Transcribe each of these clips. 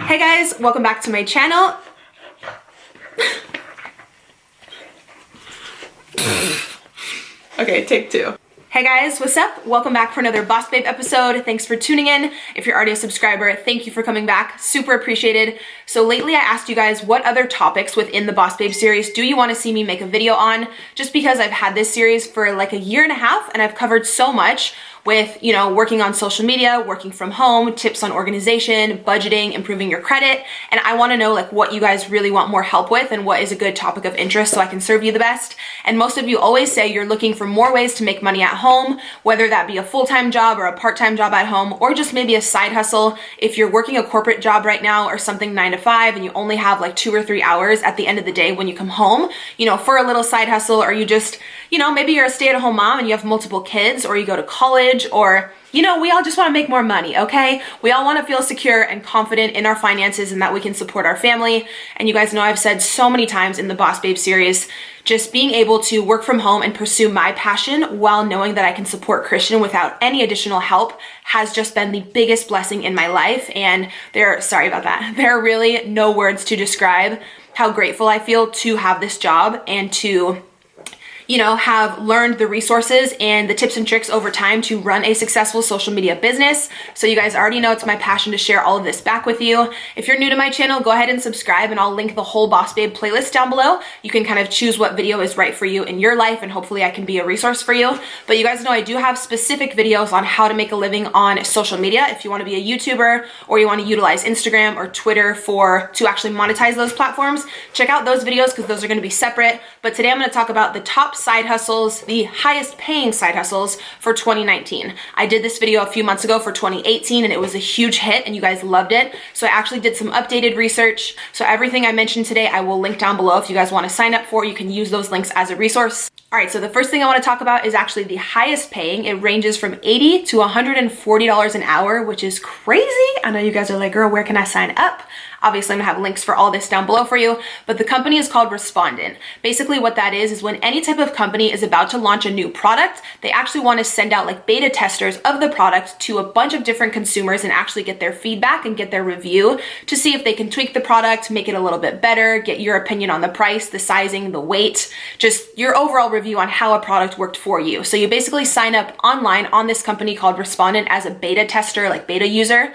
Hey guys, welcome back to my channel. Okay, take two. Hey guys, what's up? Welcome back for another Boss Babe episode. Thanks for tuning in. If you're already a subscriber, thank you for coming back. Super appreciated. So lately I asked you guys what other topics within the Boss Babe series do you want to see me make a video on? Just because I've had this series for like a year and a half and I've covered so much with, you know, working on social media, working from home, tips on organization, budgeting, improving your credit. And I want to know like what you guys really want more help with and what is a good topic of interest so I can serve you the best. And most of you always say you're looking for more ways to make money at home, whether that be a full-time job or a part-time job at home, or just maybe a side hustle. If you're working a corporate job right now or something 9 to 5 and you only have like 2 or 3 hours at the end of the day when you come home, you know, for a little side hustle, or you just, you know, maybe you're a stay-at-home mom and you have multiple kids, or you go to college, or, you know, we all just want to make more money, okay? We all want to feel secure and confident in our finances and that we can support our family. And you guys know I've said so many times in the Boss Babe series, just being able to work from home and pursue my passion while knowing that I can support Christian without any additional help has just been the biggest blessing in my life. And there are really no words to describe how grateful I feel to have this job and to, you know, have learned the resources and the tips and tricks over time to run a successful social media business. So you guys already know it's my passion to share all of this back with you. If you're new to my channel, go ahead and subscribe and I'll link the whole Boss Babe playlist down below. You can kind of choose what video is right for you in your life and hopefully I can be a resource for you. But you guys know I do have specific videos on how to make a living on social media. If you want to be a YouTuber or you want to utilize Instagram or Twitter to actually monetize those platforms, check out those videos because those are going to be separate. But today I'm going to talk about the top side hustles, the highest paying side hustles for 2019. I did this video a few months ago for 2018 and it was a huge hit and you guys loved it. So I actually did some updated research. So everything I mentioned today, I will link down below. If you guys want to sign up for, you can use those links as a resource. All right, so the first thing I want to talk about is actually the highest paying. It ranges from $80 to $140 an hour, which is crazy. I know you guys are like, girl, where can I sign up? Obviously, I'm gonna have links for all this down below for you, but the company is called Respondent. Basically what that is when any type of company is about to launch a new product, they actually wanna send out like beta testers of the product to a bunch of different consumers and actually get their feedback and get their review to see if they can tweak the product, make it a little bit better, get your opinion on the price, the sizing, the weight, just your overall review on how a product worked for you. So you basically sign up online on this company called Respondent as a beta tester, like beta user.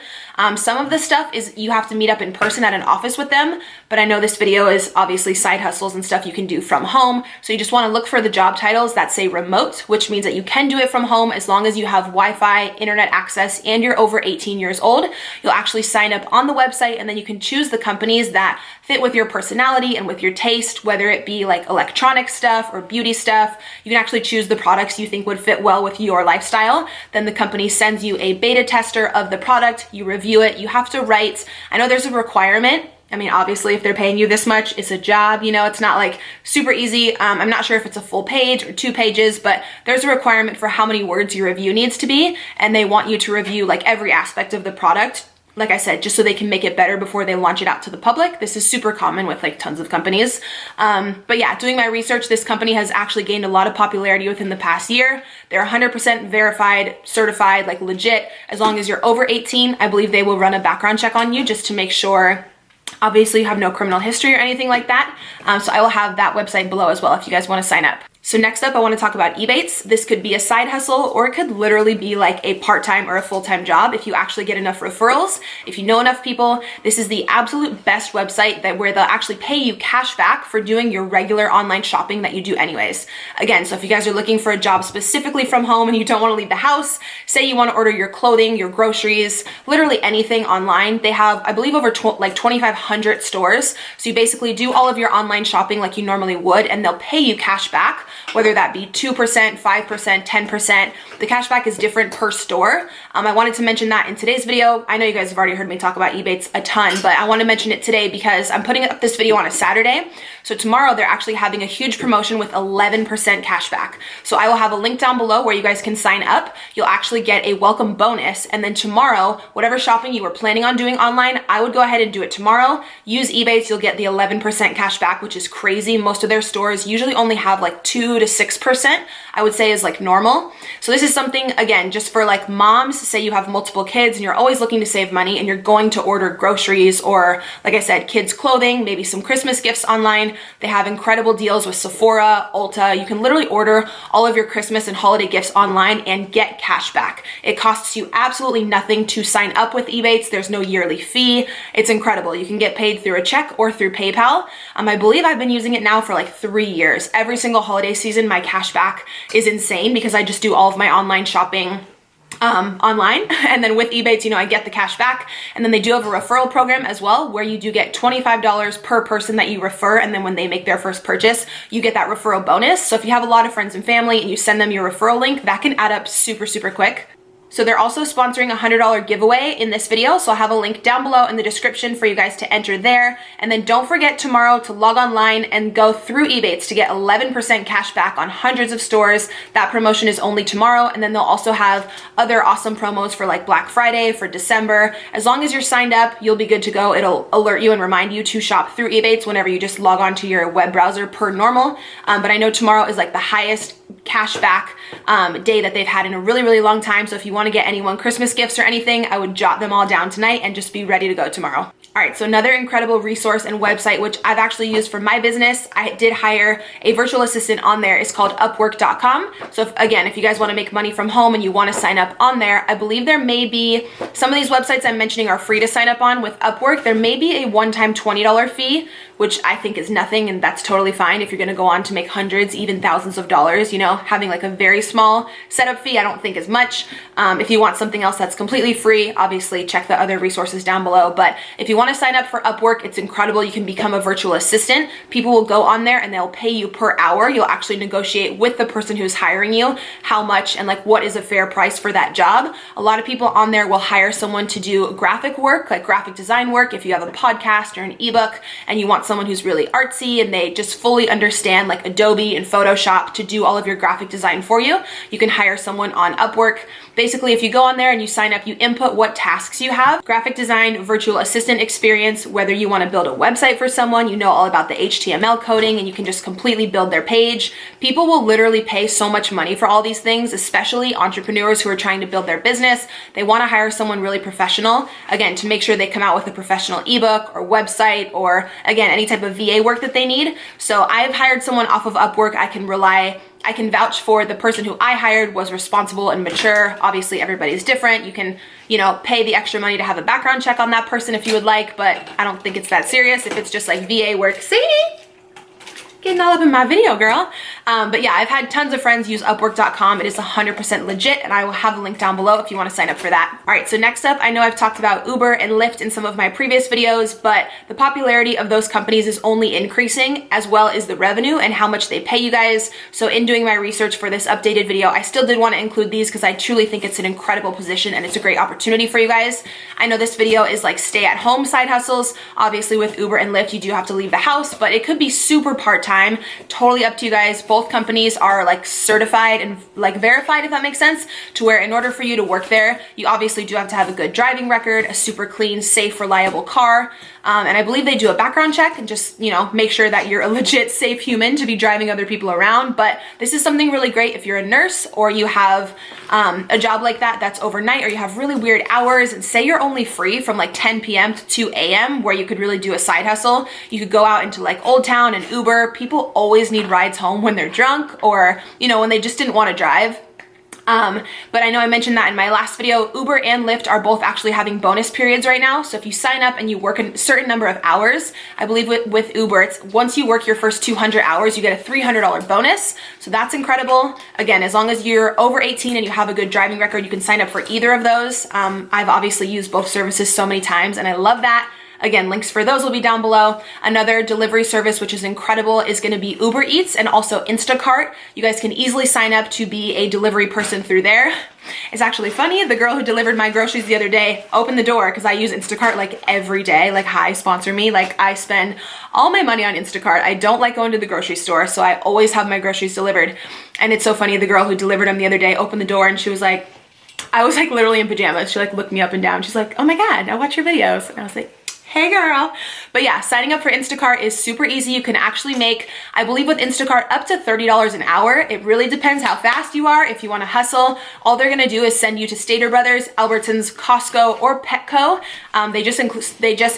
Some of the stuff is you have to meet up in person at an office with them, but I know this video is obviously side hustles and stuff you can do from home. So you just want to look for the job titles that say remote, which means that you can do it from home as long as you have Wi-Fi, internet access, and you're over 18 years old. You'll actually sign up on the website and then you can choose the companies that fit with your personality and with your taste, whether it be like electronic stuff or beauty stuff. You can actually choose the products you think would fit well with your lifestyle. Then the company sends you a beta tester of the product, you review it, you have to write, I know there's a requirement. I mean, obviously, if they're paying you this much, it's a job, you know, it's not like super easy. I'm not sure if it's a full page or 2 pages, but there's a requirement for how many words your review needs to be. And they want you to review like every aspect of the product. Like I said, just so they can make it better before they launch it out to the public. This is super common with like tons of companies. But yeah, doing my research, this company has actually gained a lot of popularity within the past year. They're 100% verified, certified, like legit. As long as you're over 18, I believe they will run a background check on you just to make sure obviously you have no criminal history or anything like that. So I will have that website below as well if you guys want to sign up. So next up, I want to talk about Ebates. This could be a side hustle or it could literally be like a part-time or a full-time job if you actually get enough referrals, if you know enough people. This is the absolute best website where they'll actually pay you cash back for doing your regular online shopping that you do anyways. Again, so if you guys are looking for a job specifically from home and you don't want to leave the house, say you want to order your clothing, your groceries, literally anything online, they have, I believe, over like 2,500 stores. So you basically do all of your online shopping like you normally would and they'll pay you cash back, whether that be 2%, 5%, 10%. The cashback is different per store. I wanted to mention that in today's video. I know you guys have already heard me talk about Ebates a ton, but I want to mention it today because I'm putting up this video on a Saturday. So tomorrow they're actually having a huge promotion with 11% cashback. So I will have a link down below where you guys can sign up. You'll actually get a welcome bonus. And then tomorrow, whatever shopping you were planning on doing online, I would go ahead and do it tomorrow. Use Ebates, you'll get the 11% cashback, which is crazy. Most of their stores usually only have like 2 2 to 6%, I would say is like normal. So this is something, again, just for like moms, say you have multiple kids and you're always looking to save money and you're going to order groceries or, like I said, kids clothing, maybe some Christmas gifts online. They have incredible deals with Sephora, Ulta. You can literally order all of your Christmas and holiday gifts online and get cash back. It costs you absolutely nothing to sign up with Ebates. There's no yearly fee. It's incredible. You can get paid through a check or through PayPal. I believe I've been using it now for like 3 years. Every single holiday season, my cash back is insane because I just do all of my online shopping online. And then with Ebates, I get the cash back. And then they do have a referral program as well, where you do get $25 per person that you refer. And then when they make their first purchase, you get that referral bonus. So if you have a lot of friends and family and you send them your referral link, that can add up super, super quick. So they're also sponsoring a $100 giveaway in this video. So I'll have a link down below in the description for you guys to enter there. And then don't forget tomorrow to log online and go through Ebates to get 11% cash back on hundreds of stores. That promotion is only tomorrow. And then they'll also have other awesome promos for like Black Friday, for December. As long as you're signed up, you'll be good to go. It'll alert you and remind you to shop through Ebates whenever you just log on to your web browser per normal. But I know tomorrow is like the highest cash back day that they've had in a really, really long time. So if you want to get anyone Christmas gifts or anything, I would jot them all down tonight and just be ready to go tomorrow. All right, so another incredible resource and website, which I've actually used for my business, I did hire a virtual assistant on there. It's called Upwork.com. So if you guys want to make money from home and you want to sign up on there, I believe there may be, some of these websites I'm mentioning are free to sign up on. With Upwork, there may be a one-time $20 fee, which I think is nothing, and that's totally fine if you're gonna go on to make hundreds, even thousands of dollars. Having like a very small setup fee, I don't think is much. If you want something else that's completely free, obviously check the other resources down below. But if you want to sign up for Upwork, it's incredible. You can become a virtual assistant. People will go on there and they'll pay you per hour. You'll actually negotiate with the person who's hiring you how much and like what is a fair price for that job. A lot of people on there will hire someone to do graphic work, like graphic design work. If you have a podcast or an ebook and you want someone who's really artsy and they just fully understand like Adobe and Photoshop to do all of your graphic design for you, you can hire someone on Upwork. Basically, if you go on there and you sign up, you input what tasks you have, graphic design, virtual assistant experience, whether you want to build a website for someone, you know all about the HTML coding and you can just completely build their page. People will literally pay so much money for all these things, especially entrepreneurs who are trying to build their business. They want to hire someone really professional, again, to make sure they come out with a professional ebook or website or, again, any type of VA work that they need. So I've hired someone off of Upwork. I can vouch for the person who I hired was responsible and mature. Obviously, everybody's different. You can, pay the extra money to have a background check on that person if you would like, but I don't think it's that serious if it's just like VA work. See? Getting all up in my video, girl. But yeah, I've had tons of friends use Upwork.com. It is 100% legit, and I will have a link down below if you want to sign up for that. All right, so next up, I know I've talked about Uber and Lyft in some of my previous videos, but the popularity of those companies is only increasing, as well as the revenue and how much they pay you guys. So in doing my research for this updated video, I still did want to include these because I truly think it's an incredible position and it's a great opportunity for you guys. I know this video is like stay-at-home side hustles. Obviously with Uber and Lyft, you do have to leave the house, but it could be super part-time. Totally up to you guys. Both companies are like certified and like verified, if that makes sense, to where in order for you to work there, you obviously do have to have a good driving record, a super clean, safe, reliable car. And I believe they do a background check and just, make sure that you're a legit safe human to be driving other people around. But this is something really great if you're a nurse or you have a job like that that's overnight, or you have really weird hours, and say you're only free from like 10 p.m. to 2 a.m. where you could really do a side hustle. You could go out into like Old Town and Uber. People always need rides home when they're drunk or, when they just didn't want to drive. But I know I mentioned that in my last video. Uber and Lyft are both actually having bonus periods right now. So if you sign up and you work a certain number of hours, I believe with Uber, it's once you work your first 200 hours, you get a $300 bonus. So that's incredible. Again, as long as you're over 18 and you have a good driving record, you can sign up for either of those. I've obviously used both services so many times and I love that. Again, links for those will be down below. Another delivery service, which is incredible, is gonna be Uber Eats and also Instacart. You guys can easily sign up to be a delivery person through there. It's actually funny, the girl who delivered my groceries the other day opened the door because I use Instacart like every day, like hi, sponsor me. Like I spend all my money on Instacart. I don't like going to the grocery store, so I always have my groceries delivered. And it's so funny, the girl who delivered them the other day opened the door and she was like, I was like literally in pajamas. She like looked me up and down. She's like, oh my God, I watch your videos. And I was like, Hey girl. But yeah, signing up for Instacart is super easy. You can actually make, I believe with Instacart, up to $30 an hour. It really depends how fast you are. If you want to hustle, all they're going to do is send you to Stater Brothers, Albertsons, Costco, or Petco. They just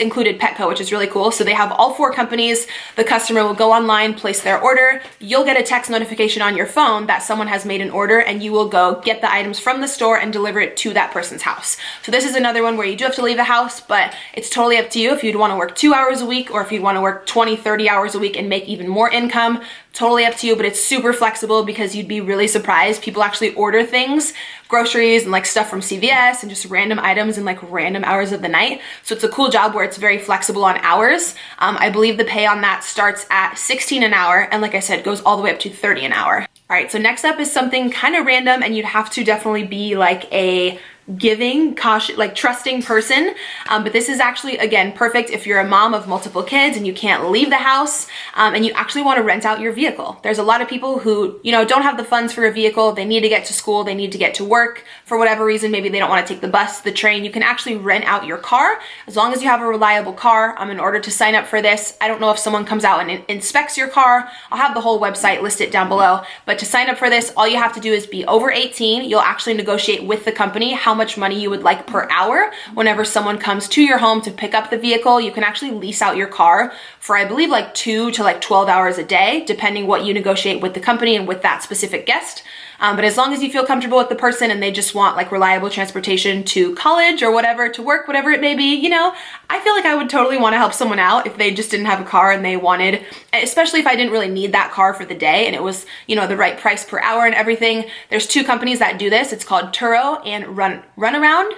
included Petco, which is really cool. So they have all 4 companies. The customer will go online, place their order. You'll get a text notification on your phone that someone has made an order, and you will go get the items from the store and deliver it to that person's house. So this is another one where you do have to leave the house, but it's totally up to you if you'd want to work 2 hours a week or if you'd want to work 20, 30 hours a week and make even more income. Totally up to you, but it's super flexible because you'd be really surprised. People actually order things, groceries and like stuff from CVS and just random items in like random hours of the night. So it's a cool job where it's very flexible on hours. I believe the pay on that starts at 16 an hour. And like I said, goes all the way up to 30 an hour. All right, so next up is something kind of random, and you'd have to definitely be like a giving, cautious, like trusting person. But this is actually, again, perfect if you're a mom of multiple kids and you can't leave the house and you actually want to rent out your vehicle. There's a lot of people who, you know, don't have the funds for a vehicle. They need to get to school. They need to get to work for whatever reason. Maybe they don't want to take the bus, the train. You can actually rent out your car as long as you have a reliable car. In order to sign up for this, I don't know if someone comes out and inspects your car. I'll have the whole website listed down below. But to sign up for this, all you have to do is be over 18. You'll actually negotiate with the company how much money you would like per hour. Whenever someone comes to your home to pick up the vehicle, you can actually lease out your car for, I believe, like 2 to like 12 hours a day, depending what you negotiate with the company and with that specific guest. But as long as you feel comfortable with the person and they just want like reliable transportation to college or whatever, to work, whatever it may be, you know, I feel like I would totally want to help someone out if they just didn't have a car and they wanted, especially if I didn't really need that car for the day and it was, you know, the right price per hour and everything. There's 2 companies that do this. It's called Turo and Runaround,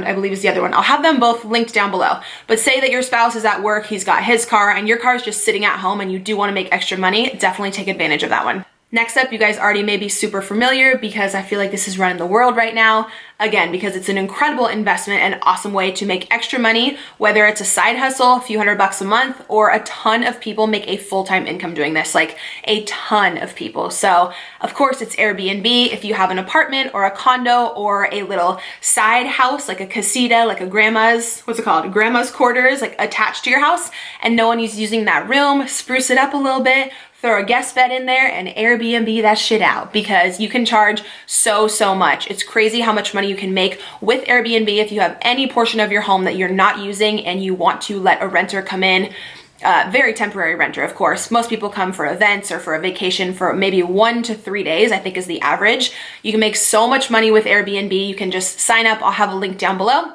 I believe is the other one. I'll have them both linked down below. But say that your spouse is at work, he's got his car, and your car is just sitting at home and you do want to make extra money, definitely take advantage of that one. Next up, you guys already may be super familiar because I feel like this is running the world right now. Again, because it's an incredible investment and awesome way to make extra money, whether it's a side hustle, a few $100 a month, or a ton of people make a full-time income doing this, like a ton of people. So of course it's Airbnb. If you have an apartment or a condo or a little side house, like a casita, like a grandma's, what's it called? Grandma's quarters, like attached to your house, and no one is using that room, spruce it up a little bit, throw a guest bed in there and Airbnb that shit out because you can charge so much. It's crazy how much money you can make with Airbnb if you have any portion of your home that you're not using and you want to let a renter come in. Very temporary renter, of course. Most people come for events or for a vacation for maybe 1 to 3 days, I think is the average. You can make so much money with Airbnb. You can just sign up. I'll have a link down below.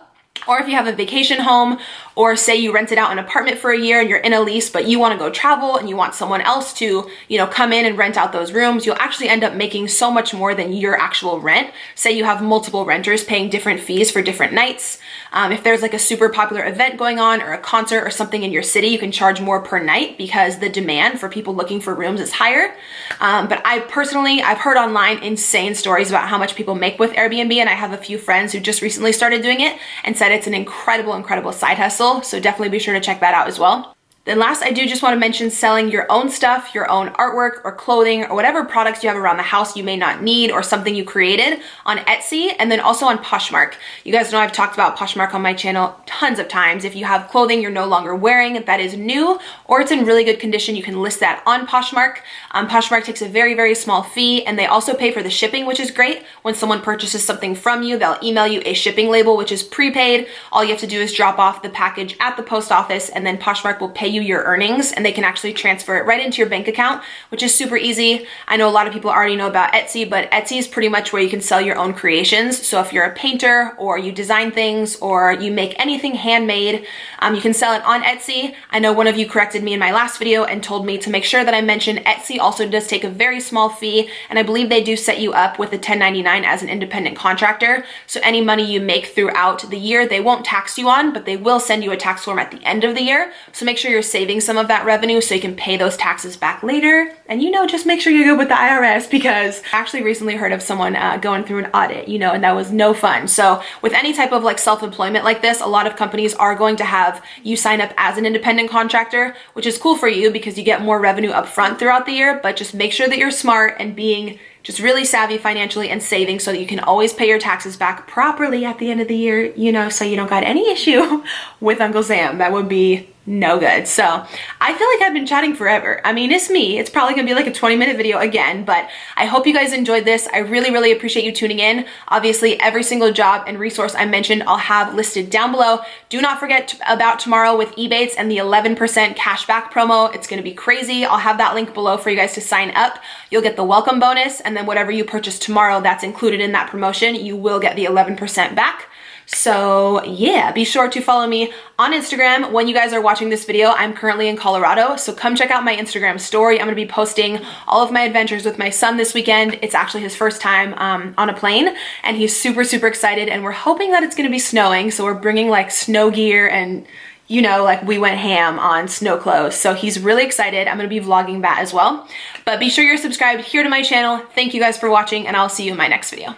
Or if you have a vacation home, or say you rented out an apartment for a year and you're in a lease, but you want to go travel and you want someone else to, you know, come in and rent out those rooms, you'll actually end up making so much more than your actual rent. Say you have multiple renters paying different fees for different nights. If there's like a super popular event going on or a concert or something in your city, you can charge more per night because the demand for people looking for rooms is higher. But I've heard online insane stories about how much people make with Airbnb, and I have a few friends who just recently started doing it and said it's an incredible side hustle. So definitely be sure to check that out as well. Then last, I do just want to mention selling your own stuff, your own artwork or clothing or whatever products you have around the house you may not need or something you created on Etsy, and then also on Poshmark. You guys know I've talked about Poshmark on my channel tons of times. If you have clothing you're no longer wearing that is new or it's in really good condition, you can list that on Poshmark. Poshmark takes a very small fee, and they also pay for the shipping, which is great. When someone purchases something from you, they'll email you a shipping label, which is prepaid. All you have to do is drop off the package at the post office, and then Poshmark will pay you your earnings, and they can actually transfer it right into your bank account, which is super easy. I know a lot of people already know about Etsy, but Etsy is pretty much where you can sell your own creations. So if you're a painter or you design things or you make anything handmade, you can sell it on Etsy. I know one of you corrected me in my last video and told me to make sure that I mention Etsy also does take a very small fee, and I believe they do set you up with a 1099 as an independent contractor. So any money you make throughout the year, they won't tax you on, but they will send you a tax form at the end of the year. So make sure you're saving some of that revenue so you can pay those taxes back later. And just make sure you're good with the IRS, because I actually recently heard of someone going through an audit, and that was no fun. So with any type of like self-employment like this, a lot of companies are going to have you sign up as an independent contractor, which is cool for you because you get more revenue up front throughout the year, but just make sure that you're smart and being just really savvy financially and saving so that you can always pay your taxes back properly at the end of the year, so you don't got any issue with Uncle Sam. That would be no good. So I feel like I've been chatting forever. I mean, it's me. It's probably gonna be like a 20-minute video again, but I hope you guys enjoyed this. I really, really appreciate you tuning in. Obviously, every single job and resource I mentioned, I'll have listed down below. Do not forget about tomorrow with Ebates and the 11% cashback promo. It's gonna be crazy. I'll have that link below for you guys to sign up. You'll get the welcome bonus, and then whatever you purchase tomorrow that's included in that promotion, you will get the 11% back. So yeah, be sure to follow me on Instagram. When you guys are watching this video, I'm currently in Colorado, so come check out my Instagram story. I'm gonna be posting all of my adventures with my son this weekend. It's actually his first time on a plane, and he's super, super excited, and we're hoping that it's gonna be snowing, so we're bringing like snow gear and like we went ham on snow clothes. So he's really excited. I'm gonna be vlogging that as well. But be sure you're subscribed here to my channel. Thank you guys for watching, and I'll see you in my next video.